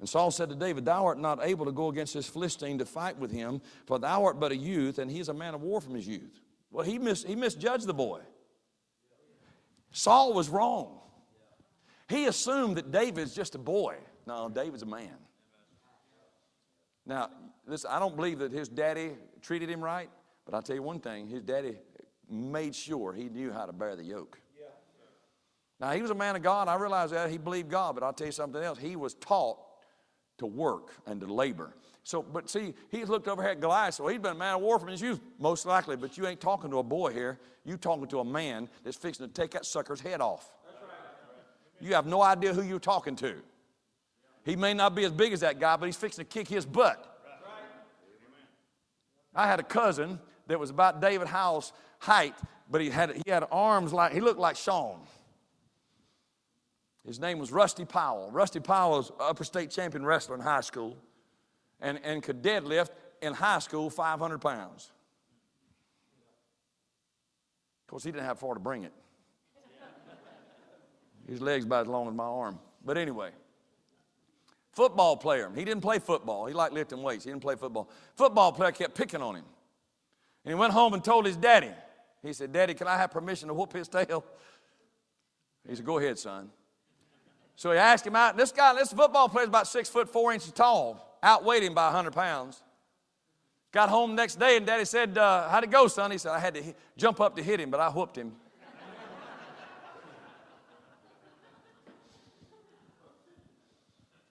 Speaker 3: And Saul said to David, thou art not able to go against this Philistine to fight with him, for thou art but a youth, and he is a man of war from his youth. Well, he misjudged the boy. Saul was wrong. He assumed that David's just a boy. No, David's a man. Now, listen, I don't believe that his daddy treated him right, but I'll tell you one thing, his daddy made sure he knew how to bear the yoke. Now, he was a man of God. I realize that. He believed God, but I'll tell you something else. He was taught to work and to labor. So, but see, he looked over here at Goliath, so he'd been a man of war from his youth, most likely, but you ain't talking to a boy here. You talking to a man that's fixing to take that sucker's head off. That's right. You have no idea who you're talking to. He may not be as big as that guy, but he's fixing to kick his butt. That's right. I had a cousin that was about David Howe's height, but he had arms like, he looked like Sean. His name was Rusty Powell. Rusty Powell was an upper state champion wrestler in high school and could deadlift in high school 500 pounds. Of course, he didn't have far to bring it. His leg's about as long as my arm. But anyway, football player. He didn't play football. He liked lifting weights. He didn't play football. Football player kept picking on him. And he went home and told his daddy. He said, Daddy, can I have permission to whoop his tail? He said, go ahead, son. So he asked him out. This football player is about 6'4" tall, outweighed him by 100 pounds. Got home the next day, and Daddy said, how'd it go, son? He said, I had to jump up to hit him, but I whooped him.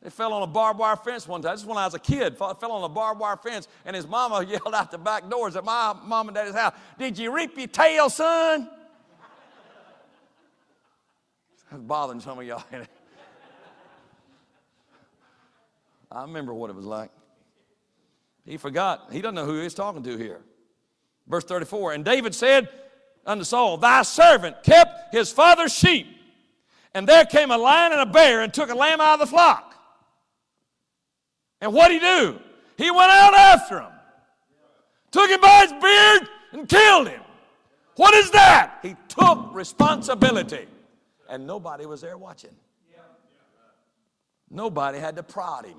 Speaker 3: They fell on a barbed wire fence one time. This is when I was a kid. Fell on a barbed wire fence, and his mama yelled out the back doors at my mom and daddy's house, did you reap your tail, son? That's bothering some of y'all. I remember what it was like. He forgot. He doesn't know who he's talking to here. Verse 34, and David said unto Saul, thy servant kept his father's sheep, and there came a lion and a bear and took a lamb out of the flock. And what did he do? He went out after him, took him by his beard and killed him. What is that? He took responsibility. And nobody was there watching. Nobody had to prod him.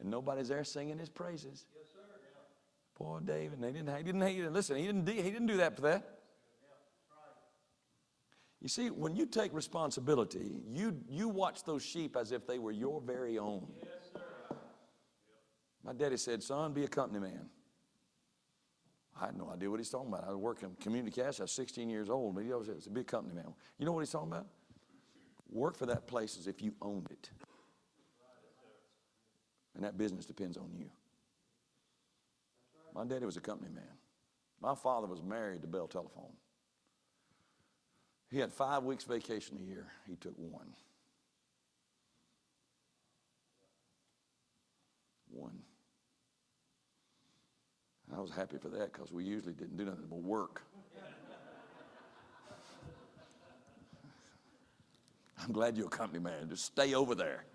Speaker 3: And nobody's there singing his praises. Poor David. He didn't do that for that. You see, when you take responsibility, you watch those sheep as if they were your very own. My daddy said, son, be a company man. I had no idea what he's talking about. I was working community cash. I was 16 years old, but he always said, be a company man. You know what he's talking about? Work for that place as if you owned it. And that business depends on you. My daddy was a company man. My father was married to Bell Telephone. He had 5 weeks vacation a year. He took 1. 1. I was happy for that because we usually didn't do nothing but work. I'm glad you're a company man. Just stay over there.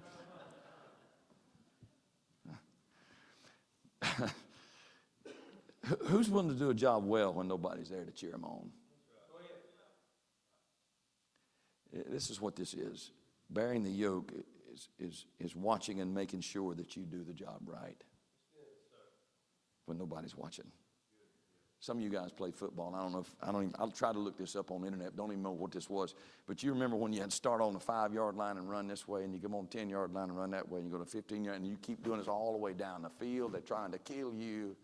Speaker 3: Who's willing to do a job well when nobody's there to cheer them on? This is what this is. Bearing the yoke is watching and making sure that you do the job right when nobody's watching. Some of you guys play football, and I'll try to look this up on the internet, don't even know what this was. But you remember when you had to start on the 5-yard line and run this way, and you come on the 10-yard line and run that way, and you go to 15-yard, and you keep doing this all the way down the field. They're trying to kill you.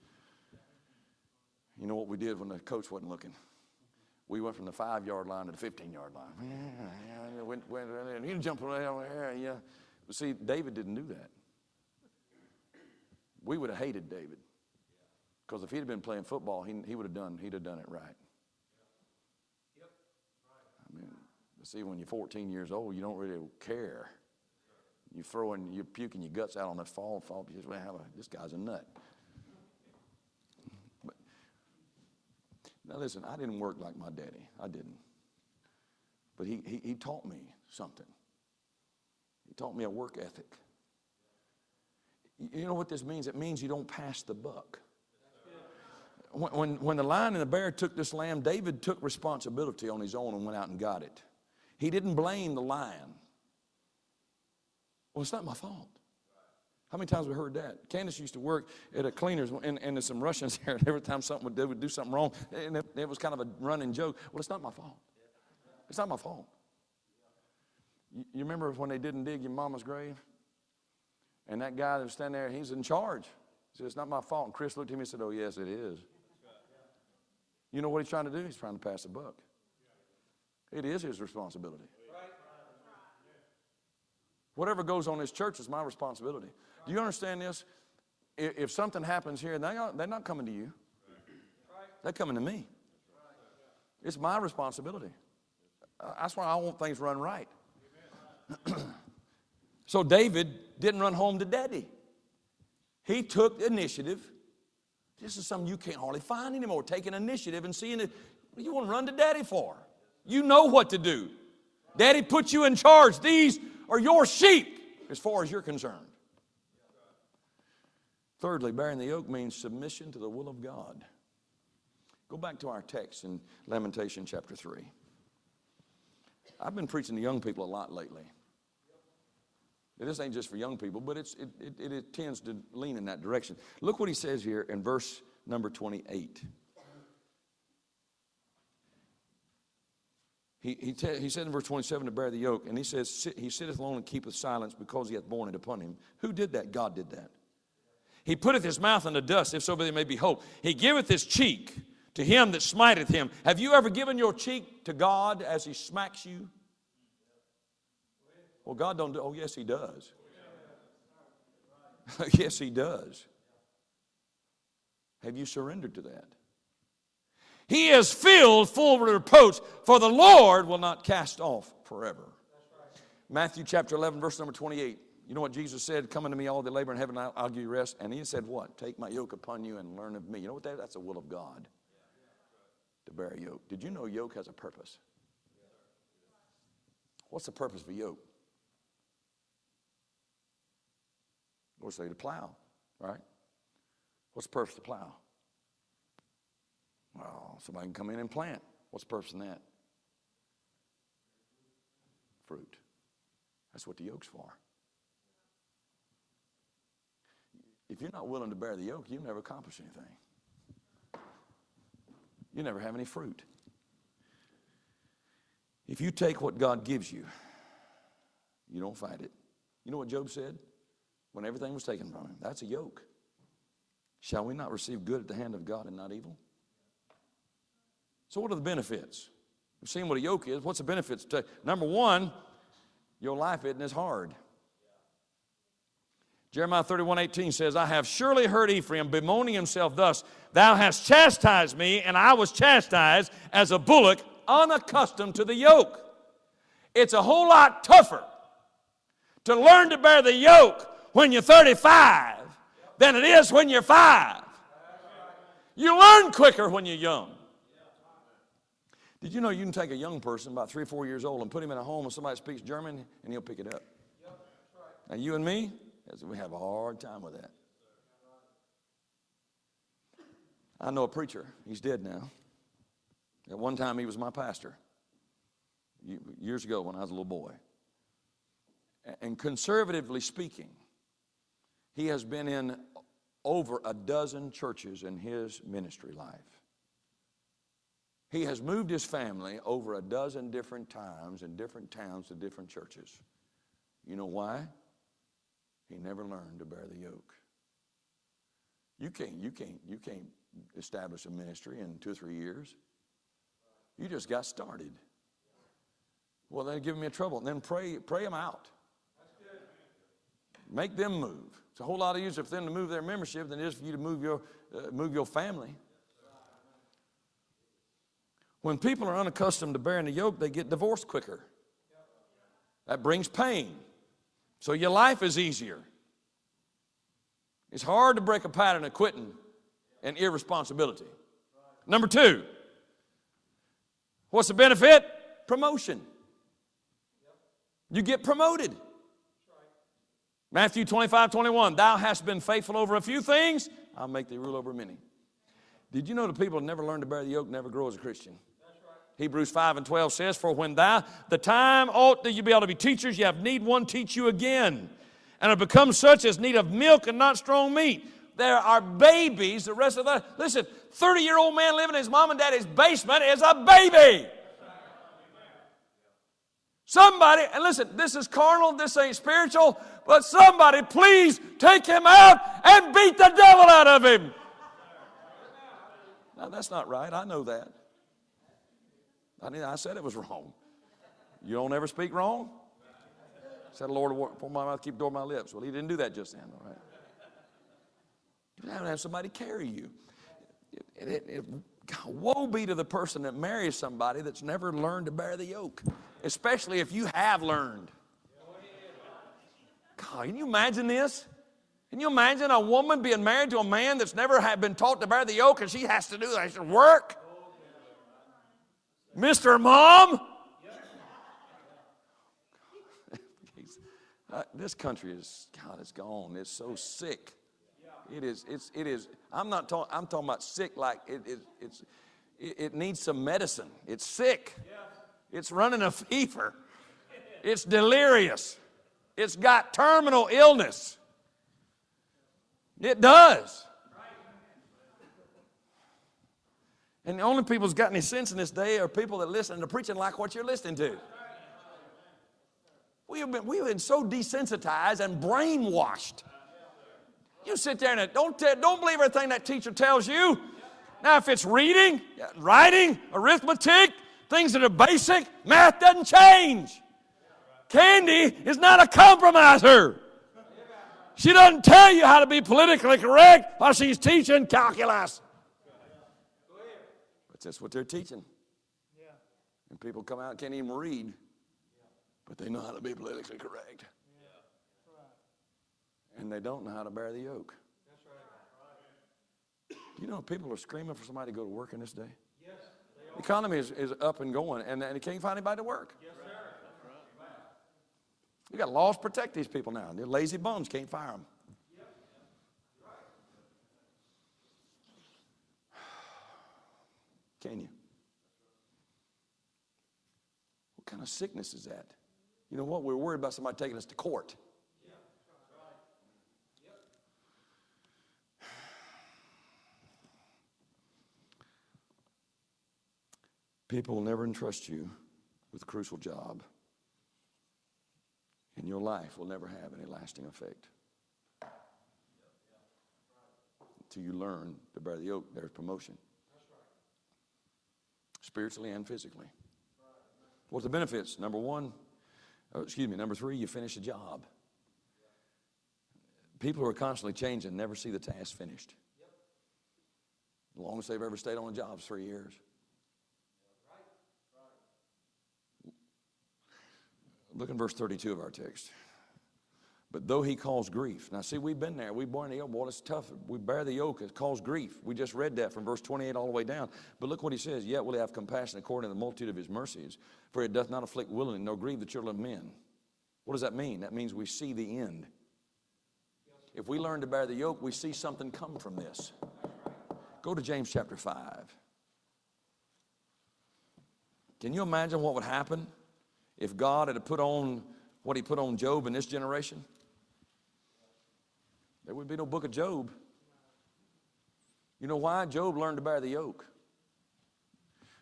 Speaker 3: You know what we did when the coach wasn't looking? We went from the 5-yard line to the 15-yard line. And he jumped around there. Yeah. But see, David didn't do that. We would have hated David. Because if he'd have been playing football, he'd have done it right. I mean, see, when you're 14 years old, you don't really care. You're puking your guts out on the fall. You just, well, this guy's a nut. But, now listen, I didn't work like my daddy. I didn't. But he taught me something. He taught me a work ethic. You know what this means? It means you don't pass the buck. When the lion and the bear took this lamb, David took responsibility on his own and went out and got it. He didn't blame the lion. Well, it's not my fault. How many times have we heard that? Candace used to work at a cleaner's, and there's some Russians there, and every time they would do something wrong, and it was kind of a running joke. Well, it's not my fault. It's not my fault. You remember when they didn't dig your mama's grave? And that guy that was standing there, he's in charge. He said, it's not my fault. And Chris looked at him and said, oh, yes, it is. You know what he's trying to do? He's trying to pass the buck. It is his responsibility. Whatever goes on in this church is my responsibility. Do you understand this? If something happens here, they're not coming to you. They're coming to me. It's my responsibility. That's why I want things run right. So David didn't run home to daddy. He took the initiative. This is something you can't hardly find anymore, taking initiative and seeing it. What do you want to run to daddy for? You know what to do. Daddy put you in charge. These are your sheep as far as you're concerned. Thirdly, bearing the yoke means submission to the will of God. Go back to our text in Lamentation chapter 3. I've been preaching to young people a lot lately. This ain't just for young people, but it tends to lean in that direction. Look what he says here in verse number 28. He said in verse 27 to bear the yoke, and he says, he sitteth alone and keepeth silence because he hath borne it upon him. Who did that? God did that. He putteth his mouth in the dust, if so be there may be hope. He giveth his cheek to him that smiteth him. Have you ever given your cheek to God as he smacks you? Well, God don't do, oh, yes, he does. Yes, he does. Have you surrendered to that? He is filled full of reproach, for the Lord will not cast off forever. Matthew chapter 11, verse number 28. You know what Jesus said? Come unto me, all that labor in heaven, I'll give you rest. And he said what? Take my yoke upon you and learn of me. You know what that is? That's the will of God, to bear a yoke. Did you know yoke has a purpose? What's the purpose of a yoke? Or say to plow, right? What's the purpose to plow? Well, somebody can come in and plant. What's the purpose in that? Fruit. That's what the yoke's for. If you're not willing to bear the yoke, you'll never accomplish anything. You never have any fruit. If you take what God gives you, you don't fight it. You know what Job said? When everything was taken from him, that's a yoke. Shall we not receive good at the hand of God and not evil? So what are the benefits? We've seen what a yoke is. What's the benefits? Number one, your life isn't as hard. Jeremiah 31:18 says, I have surely heard Ephraim bemoaning himself thus, thou hast chastised me, and I was chastised as a bullock unaccustomed to the yoke. It's a whole lot tougher to learn to bear the yoke when you're 35 than it is when you're 5. You learn quicker when you're young. Did you know you can take a young person about 3 or 4 years old and put him in a home with somebody that speaks German and he'll pick it up? Now you and me, we have a hard time with that. I know a preacher. He's dead now. At one time, he was my pastor years ago when I was a little boy. And conservatively speaking, he has been in over a dozen churches in his ministry life. He has moved his family over a dozen different times in different towns to different churches. You know why? He never learned to bear the yoke. You can't establish a ministry in 2 or 3 years. You just got started. Well, then give me a trouble. And then pray them out. Make them move. It's a whole lot easier for them to move their membership than it is for you to move your family. When people are unaccustomed to bearing the yoke, they get divorced quicker. That brings pain. So your life is easier. It's hard to break a pattern of quitting and irresponsibility. Number 2, what's the benefit? Promotion. You get promoted. Matthew 25:21, thou hast been faithful over a few things, I'll make thee rule over many. Did you know the people that never learn to bear the yoke never grow as a Christian? Hebrews 5:12 says, for when the time ought that you be able to be teachers, you have need one teach you again. And have become such as need of milk and not strong meat. There are babies, the rest of the, listen, 30-year-old man living in his mom and daddy's basement is a baby. Somebody, and listen, this is carnal, this ain't spiritual, but somebody please take him out and beat the devil out of him. Now that's not right, I know that. I said it was wrong. You don't ever speak wrong? Said the Lord, for my mouth, keep the door of my lips. Well, he didn't do that just then, all right? You have to have somebody carry you. Woe be to the person that marries somebody that's never learned to bear the yoke, especially if you have learned. God, can you imagine this? Can you imagine a woman being married to a man that's never been taught to bear the yoke and she has to do that? She has to work? Mr. Mom? This country is, God, it's gone. It's so sick. It is. I'm talking about sick like it needs some medicine. It's sick. It's running a fever. It's delirious. It's got terminal illness. It does. And the only people who's got any sense in this day are people that listen to preaching like what you're listening to. We've been so desensitized and brainwashed. You sit there and don't believe everything that teacher tells you. Now, if it's reading, writing, arithmetic, things that are basic, math doesn't change. Candy is not a compromiser. She doesn't tell you how to be politically correct while she's teaching calculus. But that's what they're teaching. And people come out and can't even read. But they know how to be politically correct. And they don't know how to bear the yoke. You know, people are screaming for somebody to go to work in this day. The economy is up and going, and they can't find anybody to work. You got laws to protect these people now. They're lazy bums, can't fire them. Can you? What kind of sickness is that? You know what? We're worried about somebody taking us to court. People will never entrust you with a crucial job, and your life will never have any lasting effect. Until you learn to bear the yoke, there's promotion. Spiritually and physically. What's the benefits? Number 3, you finish a job. People who are constantly changing never see the task finished. The longest they've ever stayed on a job is 3 years. Look in verse 32 of our text. But though he calls grief. Now see, we've been there. We've borne the yoke. Boy, it's tough. We bear the yoke. It calls grief. We just read that from verse 28 all the way down. But look what he says. Yet will he have compassion according to the multitude of his mercies. For it doth not afflict willingly, nor grieve the children of men. What does that mean? That means we see the end. If we learn to bear the yoke, we see something come from this. go to James chapter 5. Can you imagine what would happen if God had put on what he put on Job in this generation? There would be no book of Job. You know why? Job learned to bear the yoke.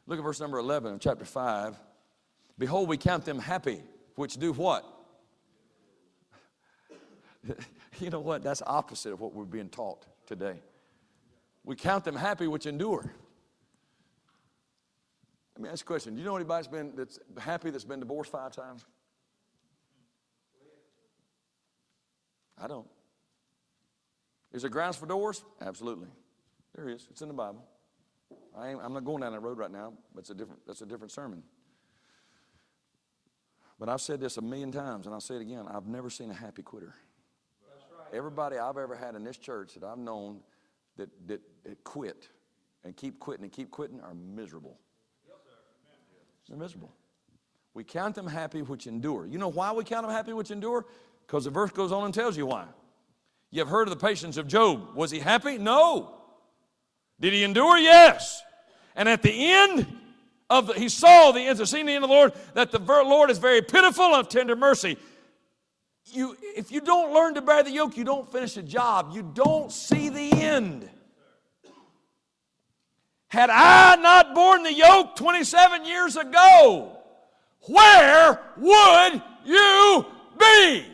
Speaker 3: Look at verse number 11 of chapter 5. Behold, we count them happy, which do what? You know what? That's opposite of what we're being taught today. We count them happy, which endure. Let me ask you a question. Do you know anybody that's happy that's been divorced 5 times? I don't. Is there grounds for divorce? Absolutely. There is. It's in the Bible. I'm not going down that road right now, but that's a different sermon. But I've said this 1,000,000 times, and I'll say it again. I've never seen a happy quitter. That's right. Everybody I've ever had in this church that I've known that quit and keep quitting are miserable. Yes, sir. They're miserable. We count them happy which endure. You know why we count them happy which endure? Because the verse goes on and tells you why. You have heard of the patience of Job. Was he happy? No. Did he endure? Yes. And at the end he saw the end, seen the end of the Lord, that the Lord is very pitiful and of tender mercy. If you don't learn to bear the yoke, you don't finish the job. You don't see the end. Had I not borne the yoke 27 years ago, where would you be?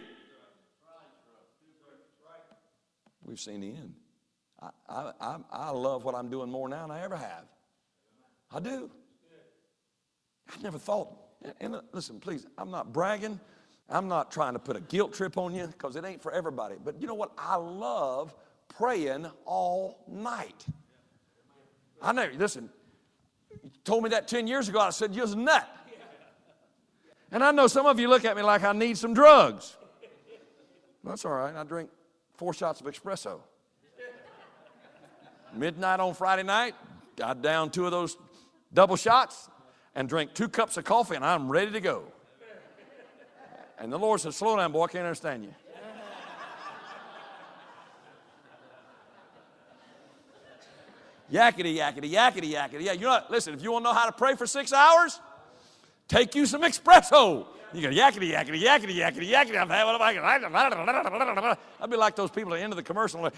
Speaker 3: We've seen the end. I love what I'm doing more now than I ever have. I do. I never thought. And listen, please, I'm not bragging. I'm not trying to put a guilt trip on you because it ain't for everybody. But you know what? I love praying all night. I know. Listen, you told me that 10 years ago. I said, you're a nut. And I know some of you look at me like I need some drugs. That's all right. I drink 4 shots of espresso. Midnight on Friday night, got down 2 of those double shots and drank 2 cups of coffee, and I'm ready to go. And the Lord said, slow down, boy, I can't understand you. Yakety, yakety, yakety, yakety. Yeah, you know what? Listen, if you want to know how to pray for 6 hours, take you some espresso. You go yakety, yakety, yakety, yakety, yakety. I'd be like those people at the end of the commercial.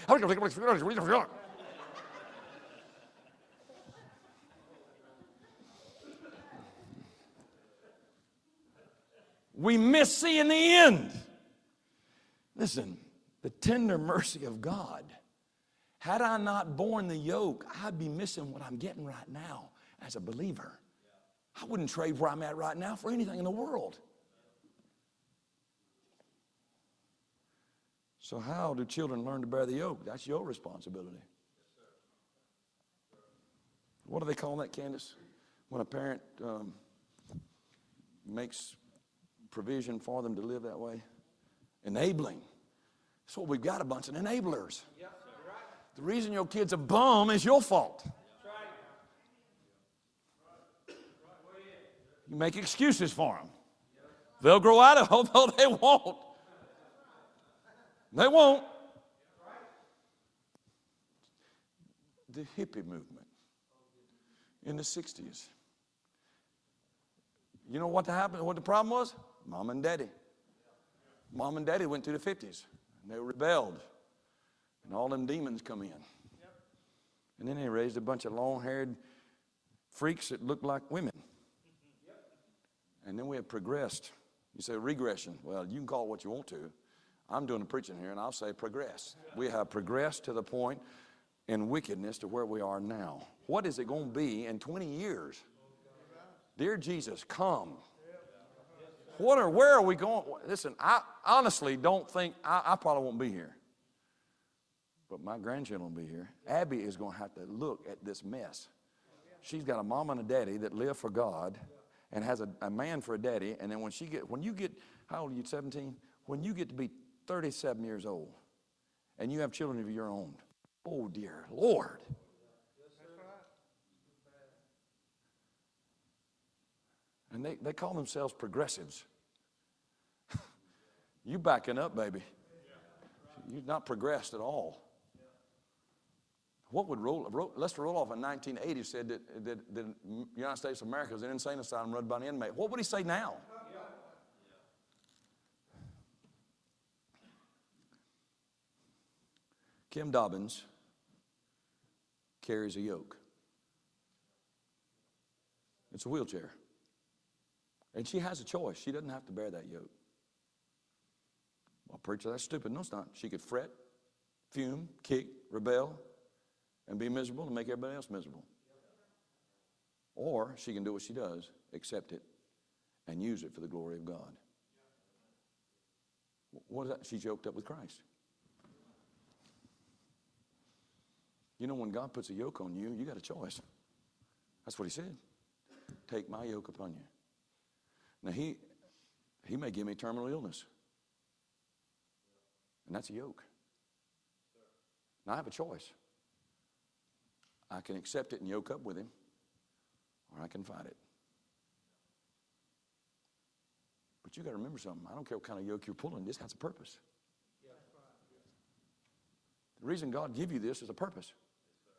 Speaker 3: We miss seeing the end. Listen, the tender mercy of God. Had I not borne the yoke, I'd be missing what I'm getting right now as a believer. I wouldn't trade where I'm at right now for anything in the world. So how do children learn to bear the yoke? That's your responsibility. What do they call that, Candace? When a parent makes provision for them to live that way? Enabling. That's what we've got, a bunch of enablers. The reason your kid's a bum is your fault. You make excuses for them. They'll grow out of it, although they won't. They won't. The hippie movement in the 60s. You know what happened? What the problem was? Mom and Daddy. Mom and Daddy went through the 50s. And they rebelled. And all them demons come in. And then they raised a bunch of long-haired freaks that looked like women. And then we have progressed. You say regression. Well, you can call it what you want to. I'm doing the preaching here, and I'll say progress. We have progressed to the point in wickedness to where we are now. What is it going to be in 20 years? Dear Jesus, come. Where are we going? Listen, I honestly don't think, I probably won't be here. But my grandchildren will be here. Abby is going to have to look at this mess. She's got a mom and a daddy that live for God and has a man for a daddy. And then when you get, how old are you, 17? When you get to be 37 years old and you have children of your own, oh dear Lord. And they call themselves progressives. You backing up, baby. You've not progressed at all. What would Lester Roloff in 1980 said that the United States of America is an insane asylum run by an inmate. What would he say now? Kim Dobbins carries a yoke. It's a wheelchair. And she has a choice. She doesn't have to bear that yoke. Well, preacher, that's stupid. No, it's not. She could fret, fume, kick, rebel, and be miserable and make everybody else miserable. Or she can do what she does, accept it, and use it for the glory of God. What is that? She's yoked up with Christ. You know, when God puts a yoke on you, you got a choice. That's what he said. Take my yoke upon you. Now, he may give me terminal illness. And that's a yoke. Now, I have a choice. I can accept it and yoke up with him, or I can fight it. But you got to remember something. I don't care what kind of yoke you're pulling. This has a purpose. The reason God give you this is a purpose.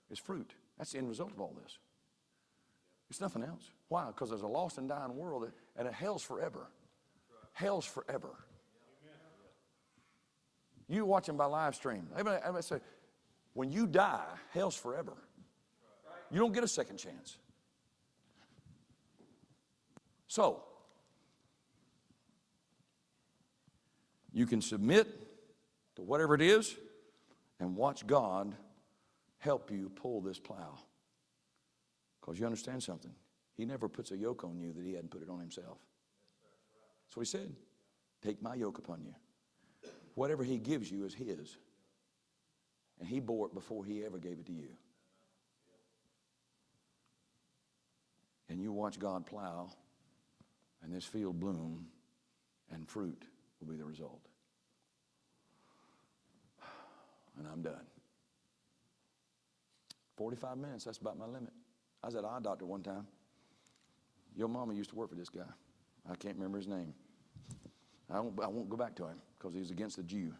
Speaker 3: It's fruit. That's the end result of all this. It's nothing else. Why? Because there's a lost and dying world, and hell's forever. Hell's forever. You watching by live stream. Everybody say, when you die, hell's forever. You don't get a second chance. So, you can submit to whatever it is and watch God help you pull this plow. Because you understand something. He never puts a yoke on you that he hadn't put it on himself. That's what he said. Take my yoke upon you. Whatever he gives you is his. And he bore it before he ever gave it to you. And you watch God plow, and this field bloom, and fruit will be the result. And I'm done. 45 minutes, that's about my limit. I was at an eye doctor one time. Your mama used to work for this guy. I can't remember his name. I won't go back to him because he's against the Jew.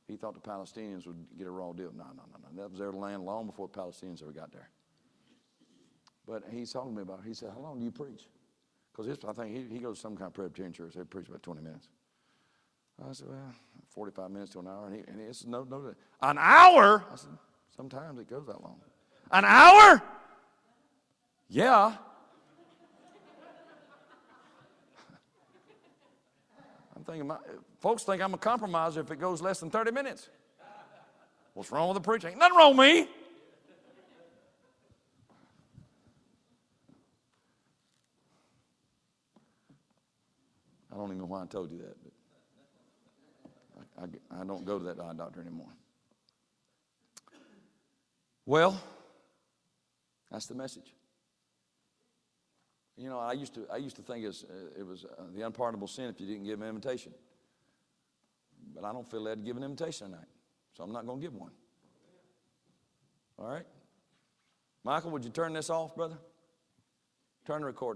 Speaker 3: He thought the Palestinians would get a raw deal. No. That was their land long before the Palestinians ever got there. But he's talking to me about it. He said, how long do you preach? Because I think he goes to some kind of Presbyterian church. They preach about 20 minutes. I said, well, 45 minutes to an hour. And he said, no, an hour? I said, sometimes it goes that long. An hour? Yeah. I'm thinking, folks think I'm a compromiser if it goes less than 30 minutes. What's wrong with the preaching? Ain't nothing wrong with me. I don't even know why I told you that, but I don't go to that eye doctor anymore. Well, that's the message. You know, I used to think it was the unpardonable sin if you didn't give an invitation. But I don't feel led to give an invitation tonight, so I'm not going to give one. All right? Michael, would you turn this off, brother? Turn the recorder.